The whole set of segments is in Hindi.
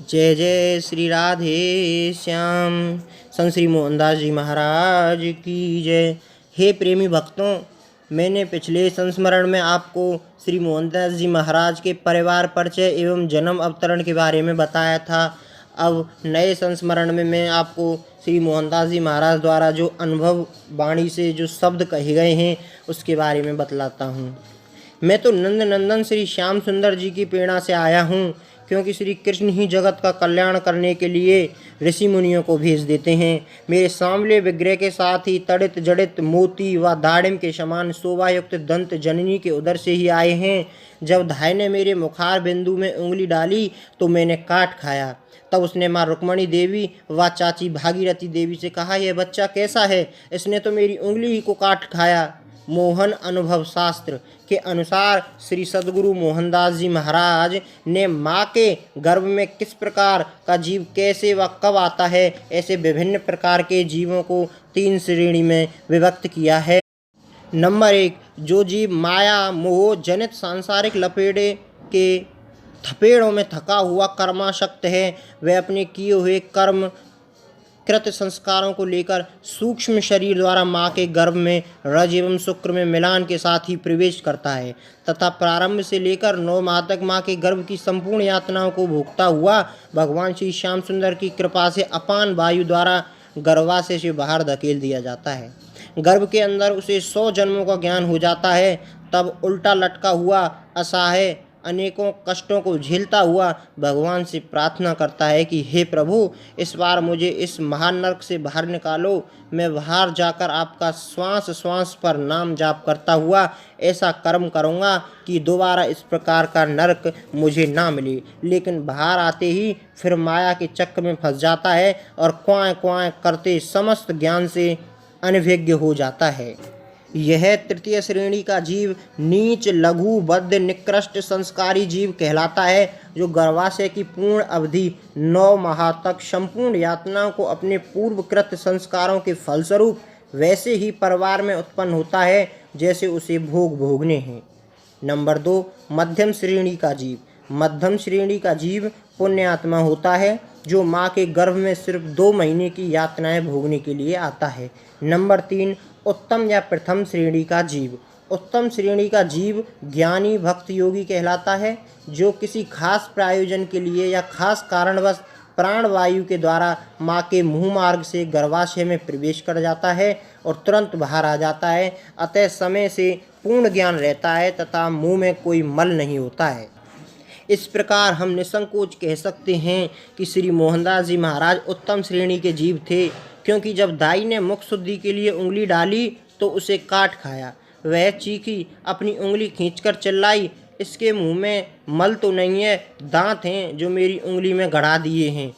जय जय श्री राधे श्याम। संत श्री मोहनदास जी महाराज की जय। हे प्रेमी भक्तों, मैंने पिछले संस्मरण में आपको श्री मोहनदास जी महाराज के परिवार परिचय एवं जन्म अवतरण के बारे में बताया था। अब नए संस्मरण में मैं आपको श्री मोहनदास जी महाराज द्वारा जो अनुभव वाणी से जो शब्द कहे गए हैं उसके बारे में बतलाता हूँ। मैं तो नंद नंदन श्री श्याम सुंदर जी की प्रेरणा से आया हूँ, क्योंकि श्री कृष्ण ही जगत का कल्याण करने के लिए ऋषि मुनियों को भेज देते हैं। मेरे सांवले विग्रह के साथ ही तड़ित जड़ित मोती व दाड़िम के समान शोभायुक्त दंत जननी के उदर से ही आए हैं। जब धाय ने मेरे मुखार बिंदु में उंगली डाली तो मैंने काट खाया। तब उसने माँ रुक्मणी देवी व चाची भागीरथी देवी से कहा, यह बच्चा कैसा है? इसने तो मेरी उंगली ही को काट खाया। मोहन अनुभव शास्त्र के अनुसार श्री सद्गुरु मोहनदास जी महाराज ने माँ के गर्भ में किस प्रकार का जीव कैसे व कब आता है, ऐसे विभिन्न प्रकार के जीवों को 3 श्रेणी में विभक्त किया है। नंबर 1, जो जीव माया मोह जनित सांसारिक लपेड़े के थपेड़ों में थका हुआ कर्माशक्त है, वह अपने किए हुए कर्म कृत संस्कारों को लेकर सूक्ष्म शरीर द्वारा माँ के गर्भ में रज एवं शुक्र में मिलान के साथ ही प्रवेश करता है तथा प्रारंभ से लेकर 9 माह तक माँ के गर्भ की संपूर्ण यातनाओं को भोगता हुआ भगवान श्री श्याम सुंदर की कृपा से अपान वायु द्वारा गर्भाशय से बाहर धकेल दिया जाता है। गर्भ के अंदर उसे 100 जन्मों का ज्ञान हो जाता है। तब उल्टा लटका हुआ असहाय अनेकों कष्टों को झेलता हुआ भगवान से प्रार्थना करता है कि हे प्रभु, इस बार मुझे इस महानरक से बाहर निकालो। मैं बाहर जाकर आपका श्वास श्वास पर नाम जाप करता हुआ ऐसा कर्म करूँगा कि दोबारा इस प्रकार का नरक मुझे ना मिले। लेकिन बाहर आते ही फिर माया के चक्र में फंस जाता है और क्वाँ क्वाँ करते समस्त ज्ञान से अनभिज्ञ हो जाता है। यह तृतीय श्रेणी का जीव नीच लघु बद्ध निकृष्ट संस्कारी जीव कहलाता है, जो गर्भाशय की पूर्ण अवधि 9 माह तक संपूर्ण यातनाओं को अपने पूर्वकृत संस्कारों के फलस्वरूप वैसे ही परिवार में उत्पन्न होता है जैसे उसे भोगने हैं। नंबर 2, मध्यम श्रेणी का जीव। मध्यम श्रेणी का जीव पुण्यात्मा होता है, जो माँ के गर्भ में सिर्फ 2 महीने की यातनाएं भोगने के लिए आता है। नंबर 3, उत्तम या प्रथम श्रेणी का जीव। उत्तम श्रेणी का जीव ज्ञानी भक्त योगी कहलाता है, जो किसी खास प्रयोजन के लिए या खास कारणवश प्राणवायु के द्वारा माँ के मुँह मार्ग से गर्भाशय में प्रवेश कर जाता है और तुरंत बाहर आ जाता है। अतः समय से पूर्ण ज्ञान रहता है तथा मुँह में कोई मल नहीं होता है। इस प्रकार हम निसंकोच कह सकते हैं कि श्री मोहनदास जी महाराज उत्तम श्रेणी के जीव थे, क्योंकि जब दाई ने मुख शुद्धि के लिए उंगली डाली तो उसे काट खाया। वह चीखी, अपनी उंगली खींचकर चिल्लाई, इसके मुंह में मल तो नहीं है, दांत हैं जो मेरी उंगली में गड़ा दिए हैं।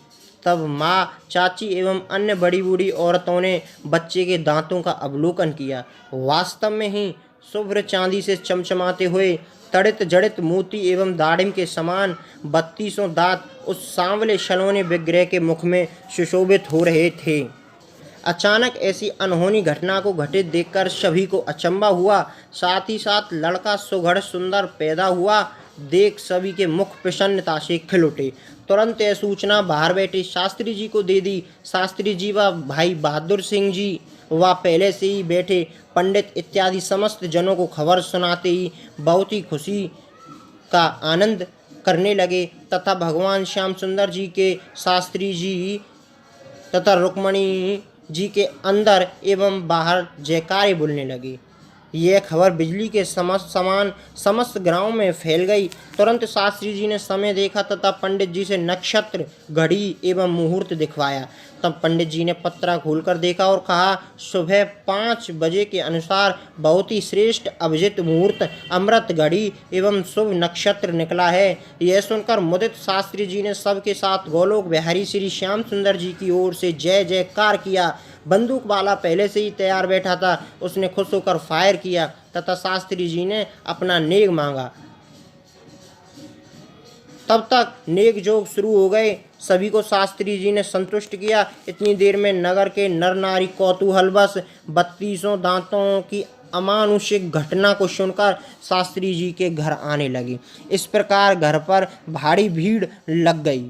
तब माँ, चाची एवं अन्य बड़ी बूढ़ी औरतों ने बच्चे के दांतों का अवलोकन किया। वास्तव में ही शुभ्र चांदी से चमचमाते हुए तड़ित जड़ित मोती एवं दाड़िम के समान 32 दांत उस सांवले सलोने विग्रह के मुख में सुशोभित हो रहे थे। अचानक ऐसी अनहोनी घटना को घटित देखकर सभी को अचंभा हुआ। साथ ही साथ लड़का सुघड़ सुंदर पैदा हुआ देख सभी के मुख प्रसन्नता से खिल उठे। तुरंत यह सूचना बाहर बैठे शास्त्री जी को दे दी। शास्त्री जी व भाई बहादुर सिंह जी व पहले से ही बैठे पंडित इत्यादि समस्त जनों को खबर सुनाते ही बहुत ही खुशी का आनंद करने लगे तथा भगवान श्याम सुंदर जी के शास्त्री जी तथा रुक्मणी जी के अंदर एवं बाहर जयकारे बोलने लगे। यह खबर बिजली के समान समस्त गांव में फैल गई। तुरंत शास्त्री जी ने समय देखा तथा पंडित जी से नक्षत्र, घड़ी एवं मुहूर्त दिखवाया। तब पंडित जी ने पत्रा खोलकर देखा और कहा, सुबह 5 बजे के अनुसार बहुत ही श्रेष्ठ अभिजित मुहूर्त, अमृत घड़ी एवं शुभ नक्षत्र निकला है। यह सुनकर मुदित शास्त्री जी ने सबके साथ गोलोक बिहारी श्री श्याम सुंदर जी की ओर से जय जयकार किया। बंदूक वाला पहले से ही तैयार बैठा था, उसने खुश होकर फायर किया तथा शास्त्री जी ने अपना नेग मांगा। तब तक नेक जोग शुरू हो गए। सभी को शास्त्री जी ने संतुष्ट किया। इतनी देर में नगर के नर नारी कौतूहलवश 32 दांतों की अमानुषिक घटना को सुनकर शास्त्री जी के घर आने लगी। इस प्रकार घर पर भारी भीड़ लग गई।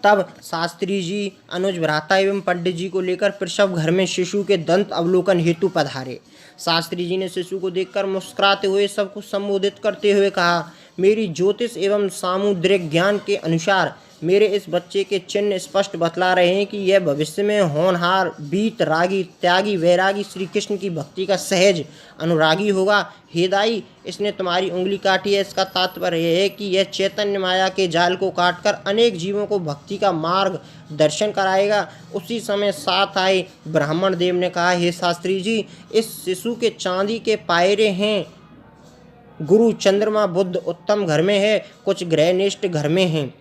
तब शास्त्री जी अनुज भ्राता एवं पंडित जी को लेकर प्रसव घर में शिशु के दंत अवलोकन हेतु पधारे। शास्त्री जी ने शिशु को देखकर मुस्कुराते हुए सबको संबोधित करते हुए कहा, मेरी ज्योतिष एवं सामुद्रिक ज्ञान के अनुसार मेरे इस बच्चे के चिन्ह स्पष्ट बतला रहे हैं कि यह भविष्य में होनहार, वीत रागी, त्यागी, वैरागी, श्री कृष्ण की भक्ति का सहज अनुरागी होगा। हे दाई, इसने तुम्हारी उंगली काटी है, इसका तात्पर्य यह है कि यह चैतन्य माया के जाल को काटकर अनेक जीवों को भक्ति का मार्ग दर्शन कराएगा। उसी समय साथ आए ब्राह्मण देव ने कहा, हे शास्त्री जी, इस शिशु के चांदी के पायरे हैं। गुरु, चंद्रमा, बुध उत्तम घर में है, कुछ ग्रहनिष्ठ घर में हैं,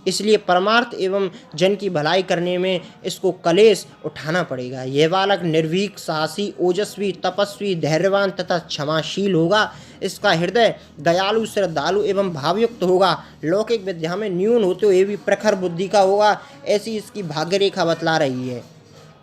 इसलिए परमार्थ एवं जन की भलाई करने में इसको कलेश उठाना पड़ेगा। यह बालक निर्भीक, साहसी, ओजस्वी, तपस्वी, धैर्यवान तथा क्षमाशील होगा। इसका हृदय दयालु, श्रद्धालु एवं भावयुक्त होगा। लौकिक विद्या में न्यून होते हुए भी प्रखर बुद्धि का होगा, ऐसी इसकी भाग्य रेखा बतला रही है।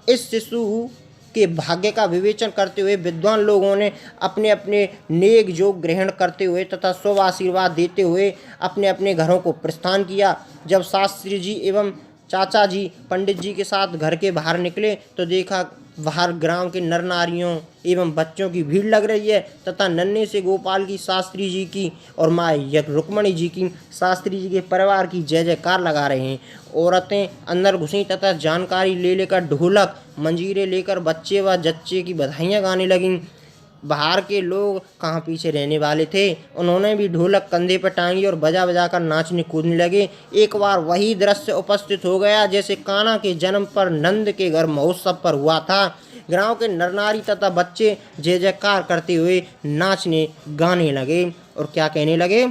इस शिशु के भाग्य का विवेचन करते हुए विद्वान लोगों ने अपने अपने नेक योग ग्रहण करते हुए तथा शुभ आशीर्वाद देते हुए अपने अपने घरों को प्रस्थान किया। जब शास्त्री जी एवं चाचा जी पंडित जी के साथ घर के बाहर निकले तो देखा बाहर ग्राम के नर नारियों एवं बच्चों की भीड़ लग रही है तथा नन्हे से गोपाल की, शास्त्री जी की और माँ रुक्मणी जी की, शास्त्री जी के परिवार की जय जयकार लगा रहे हैं। औरतें अंदर घुसी तथा जानकारी ले लेकर ढोलक मंजीरे लेकर बच्चे व जच्चे की बधाइयाँ गाने लगीं। बाहर के लोग कहाँ पीछे रहने वाले थे, उन्होंने भी ढोलक कंधे पर टांगी और बजा बजा कर नाचने कूदने लगे। एक बार वही दृश्य उपस्थित हो गया जैसे कान्हा के जन्म पर नंद के घर महोत्सव पर हुआ था। गांव के नर नारी तथा बच्चे जय जयकार करते हुए नाचने गाने लगे और क्या कहने लगे,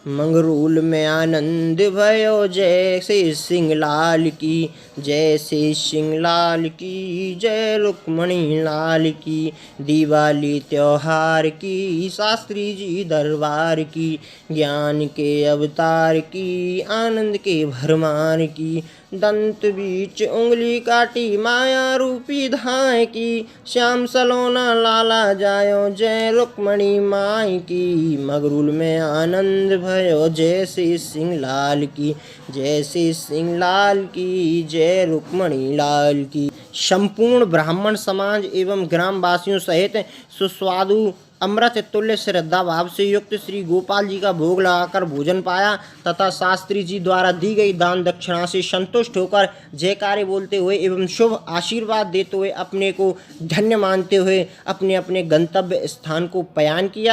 मंगरूल में आनंद भयो, जय श्री सिंह लाल की, जय श्री सिंह लाल की, जय रुक्मणी लाल की, दिवाली त्योहार की, शास्त्री जी दरबार की, ज्ञान के अवतार की, आनंद के भरमार की, दंत बीच उंगली काटी, माया रूपी धाय की, श्याम सलोना लाला जायो, जय रुक्मणी माई की, मगरूल में आनंद भयो, जय श्री सिंह लाल की, जय श्री सिंह लाल की, जय रुक्मणी लाल की। संपूर्ण ब्राह्मण समाज एवं ग्रामवासियों सहित सुस्वादु अमृत तुल्य श्रद्धा भाव से युक्त श्री गोपाल जी का भोग लगाकर भोजन पाया तथा शास्त्री जी द्वारा दी गई दान दक्षिणा से संतुष्ट होकर जयकारे बोलते हुए एवं शुभ आशीर्वाद देते हुए अपने को धन्य मानते हुए अपने अपने गंतव्य स्थान को पयान किया।